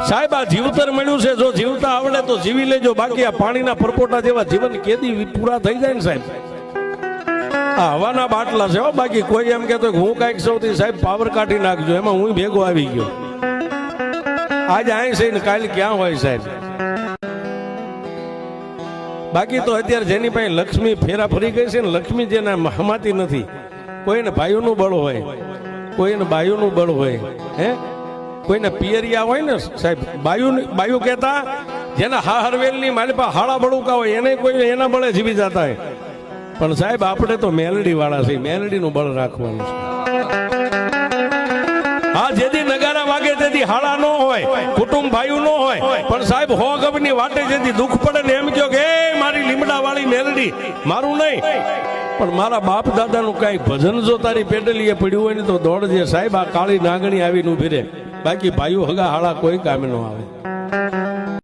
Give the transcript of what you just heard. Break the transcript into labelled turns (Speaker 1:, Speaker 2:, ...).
Speaker 1: સાહેબ આ જીવતર મળ્યું છે, જો જીવતા આવડે તો જીવી લેજો, બાકી આ પાણીના પરપોટા જેવા જીવન કેદી પૂરા થઈ જાય ને સાહેબ. આ હવાના બાટલા છે, બાકી કોઈ એમ કહેતો હું કઈક સૌથી સાહેબ પાવર કાઢી નાખજો, એમાં હું ભેગો આવી ગયો. આજ અહીં છે ને કાલે ક્યાં હોય સાહેબ. બાકી તો અત્યારે જેની પાસે લક્ષ્મી ફેરા ફરી ગઈ છે ને, લક્ષ્મી જેના હમાતી નથી. કોઈને ભાઈઓનું બળ હોય, કોઈને બાયુનું બળ હોય, હે કોઈને પિયરિયા હોય ને સાહેબ. બાયુ કહેતા જેના હરવેલની મારી પાસે હાળા બળુકા હોય એને કોઈ એના બળે જીવી જતા હોય. પણ સાહેબ આપણે તો મેલડી વાળા છે, મેલડીનું બળ રાખવાનું છે. હા, જેથી નગારા વાગે તેથી હાળા ન હોય, કુટુંબ ભાઈ ન હોય, પણ સાહેબ હો ગબની વાટે જેથી દુઃખ પડે ને એમ કહો કે એ મારી લીમડા વાળી મેલડી, મારું નહીં પણ મારા બાપ દાદાનું કઈ ભજન જો તારી પેડલીએ પડ્યું હોય ને તો દોડજે સાહેબ. આ કાળી નાગણી આવીને ઉભી રહે, બાકી ભાઈઓ હગા હાળા કોઈ કામે ન આવે.